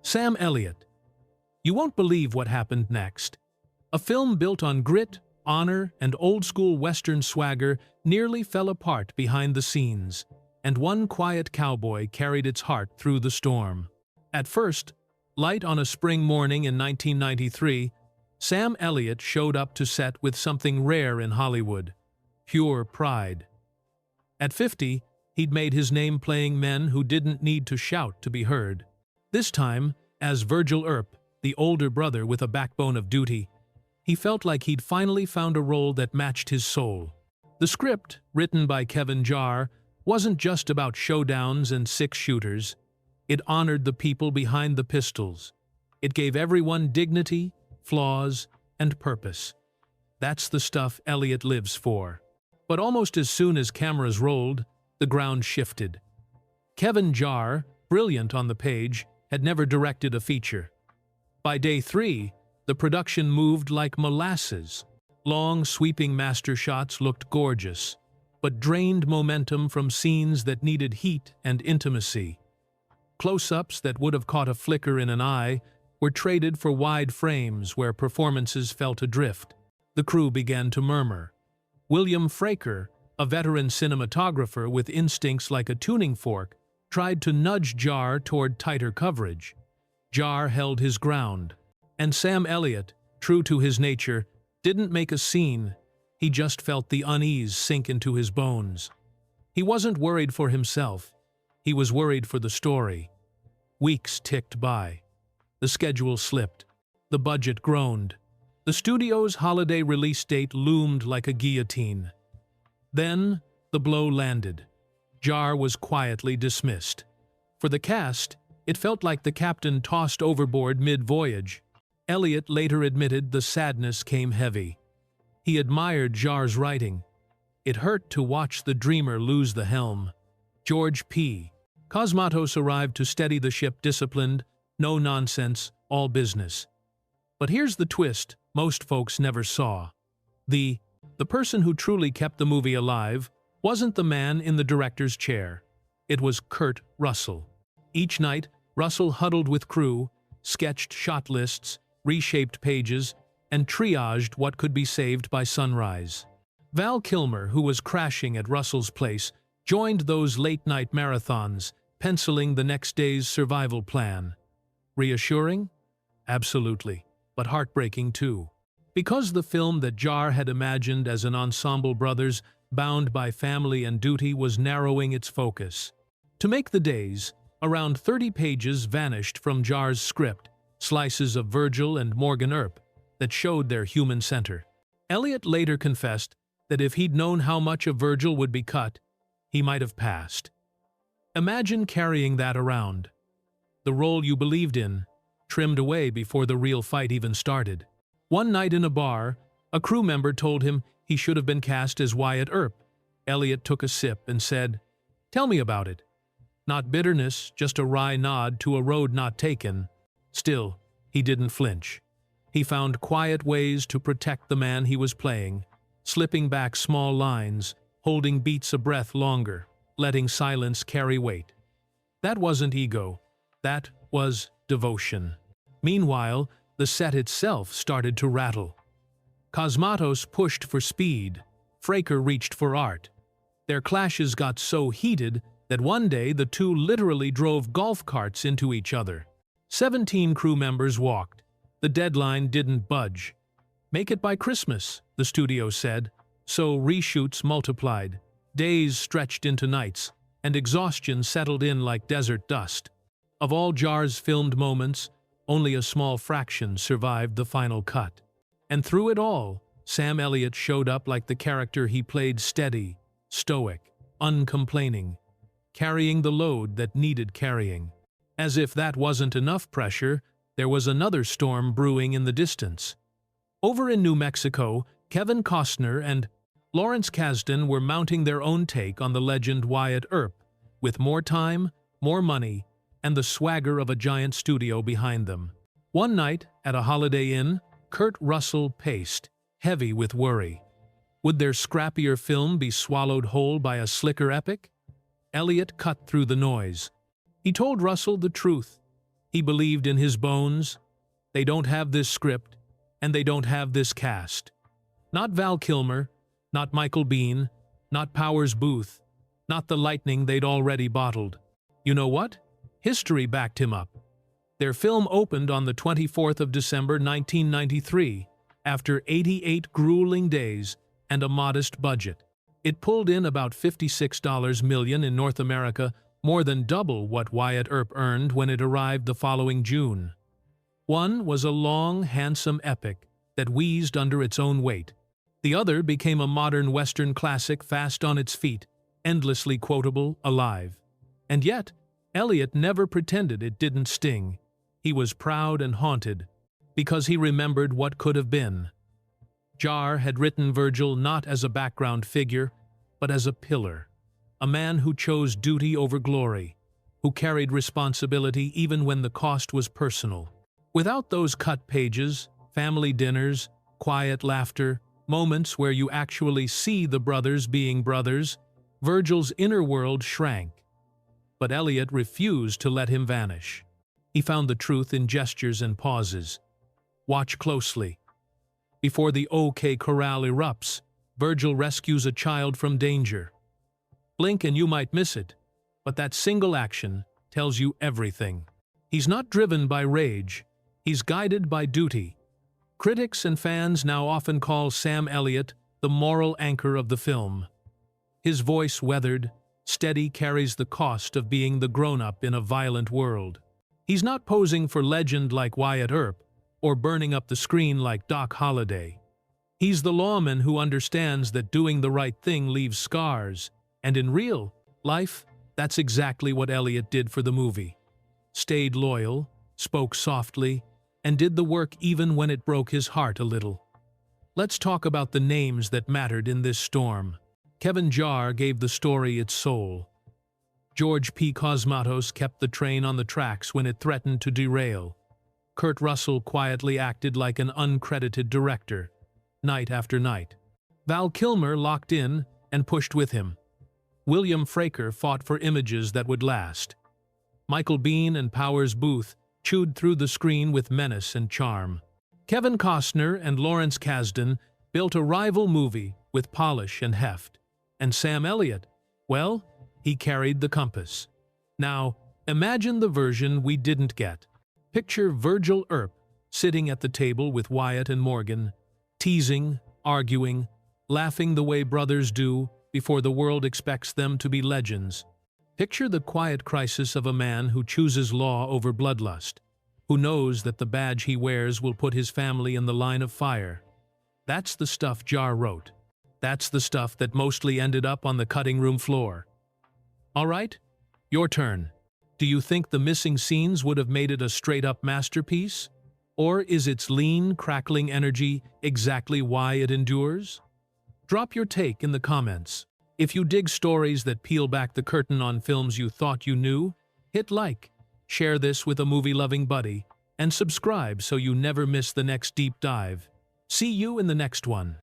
Sam Elliott. You won't believe what happened next. A film built on grit, honor, and old-school Western swagger nearly fell apart behind the scenes, and one quiet cowboy carried its heart through the storm. At first, light on a spring morning in 1993, Sam Elliott showed up to set with something rare in Hollywood: pure pride. At 50, he'd made his name playing men who didn't need to shout to be heard. This time, as Virgil Earp, the older brother with a backbone of duty, he felt like he'd finally found a role that matched his soul. The script, written by Kevin Jarre, wasn't just about showdowns and six-shooters. It honored the people behind the pistols. It gave everyone dignity, flaws, and purpose. That's the stuff Elliot lives for. But almost as soon as cameras rolled, the ground shifted. Kevin Jarre, brilliant on the page, had never directed a feature. By day 3, the production moved like molasses. Long, sweeping master shots looked gorgeous, but drained momentum from scenes that needed heat and intimacy. Close-ups that would have caught a flicker in an eye were traded for wide frames where performances felt adrift. The crew began to murmur. William Fraker, a veteran cinematographer with instincts like a tuning fork, tried to nudge Jarre toward tighter coverage. Jarre held his ground, and Sam Elliott, true to his nature, didn't make a scene. He just felt the unease sink into his bones. He wasn't worried for himself. He was worried for the story. Weeks ticked by. The schedule slipped. The budget groaned. The studio's holiday release date loomed like a guillotine. Then, the blow landed. Jarre was quietly dismissed. For the cast, it felt like the captain tossed overboard mid-voyage. Elliot later admitted the sadness came heavy. He admired Jarre's writing. It hurt to watch the dreamer lose the helm. George P. Cosmatos arrived to steady the ship, disciplined, no nonsense, all business. But here's the twist most folks never saw. The person who truly kept the movie alive wasn't the man in the director's chair. It was Kurt Russell. Each night, Russell huddled with crew, sketched shot lists, reshaped pages, and triaged what could be saved by sunrise. Val Kilmer, who was crashing at Russell's place, joined those late-night marathons, penciling the next day's survival plan. Reassuring? Absolutely, but heartbreaking too. Because the film that Jarre had imagined as an ensemble brothers bound by family and duty was narrowing its focus. To make the days, around 30 pages vanished from Jarre's script, slices of Virgil and Morgan Earp that showed their human center. Elliot later confessed that if he'd known how much of Virgil would be cut, he might have passed. Imagine carrying that around. The role you believed in, trimmed away before the real fight even started. One night in a bar, a crew member told him he should have been cast as Wyatt Earp. Elliot took a sip and said, "Tell me about it." Not bitterness, just a wry nod to a road not taken. Still, he didn't flinch. He found quiet ways to protect the man he was playing, slipping back small lines, holding beats a breath longer, letting silence carry weight. That wasn't ego. That was devotion. Meanwhile, the set itself started to rattle. Cosmatos pushed for speed. Fraker reached for art. Their clashes got so heated that one day the two literally drove golf carts into each other. 17 crew members walked. The deadline didn't budge. "Make it by Christmas," the studio said. So reshoots multiplied. Days stretched into nights, and exhaustion settled in like desert dust. Of all Jarre's filmed moments, only a small fraction survived the final cut. And through it all, Sam Elliott showed up like the character he played: steady, stoic, uncomplaining, carrying the load that needed carrying. As if that wasn't enough pressure, there was another storm brewing in the distance. Over in New Mexico, Kevin Costner and Lawrence Kasdan were mounting their own take on the legend Wyatt Earp, with more time, more money, and the swagger of a giant studio behind them. One night, at a Holiday Inn, Kurt Russell paced, heavy with worry. Would their scrappier film be swallowed whole by a slicker epic? Elliot cut through the noise. He told Russell the truth. He believed in his bones. They don't have this script, and they don't have this cast. Not Val Kilmer, not Michael Biehn, not Powers Booth, not the lightning they'd already bottled. You know what? History backed him up. Their film opened on the 24th of December 1993, after 88 grueling days and a modest budget. It pulled in about $56 million in North America, more than double what Wyatt Earp earned when it arrived the following June. One was a long, handsome epic that wheezed under its own weight. The other became a modern Western classic fast on its feet, endlessly quotable, alive. And yet, Elliot never pretended it didn't sting. He was proud and haunted, because he remembered what could have been. Jarre had written Virgil not as a background figure, but as a pillar, a man who chose duty over glory, who carried responsibility even when the cost was personal. Without those cut pages, family dinners, quiet laughter, moments where you actually see the brothers being brothers, Virgil's inner world shrank. But Elliot refused to let him vanish. He found the truth in gestures and pauses. Watch closely. Before the OK Corral erupts, Virgil rescues a child from danger. Blink and you might miss it, but that single action tells you everything. He's not driven by rage. He's guided by duty. Critics and fans now often call Sam Elliott the moral anchor of the film. His voice weathered, steady carries the cost of being the grown-up in a violent world. He's not posing for legend like Wyatt Earp, or burning up the screen like Doc Holliday. He's the lawman who understands that doing the right thing leaves scars, and in real life, that's exactly what Elliot did for the movie. Stayed loyal, spoke softly, and did the work even when it broke his heart a little. Let's talk about the names that mattered in this storm. Kevin Jarre gave the story its soul. George P. Cosmatos kept the train on the tracks when it threatened to derail. Kurt Russell quietly acted like an uncredited director, night after night. Val Kilmer locked in and pushed with him. William Fraker fought for images that would last. Michael Biehn and Powers Booth chewed through the screen with menace and charm. Kevin Costner and Lawrence Kasdan built a rival movie with polish and heft. And Sam Elliott, well, he carried the compass. Now, imagine the version we didn't get. Picture Virgil Earp sitting at the table with Wyatt and Morgan, teasing, arguing, laughing the way brothers do before the world expects them to be legends. Picture the quiet crisis of a man who chooses law over bloodlust, who knows that the badge he wears will put his family in the line of fire. That's the stuff Jarre wrote. That's the stuff that mostly ended up on the cutting room floor. All right, your turn. Do you think the missing scenes would have made it a straight-up masterpiece? Or is its lean, crackling energy exactly why it endures? Drop your take in the comments. If you dig stories that peel back the curtain on films you thought you knew, hit like, share this with a movie-loving buddy, and subscribe so you never miss the next deep dive. See you in the next one.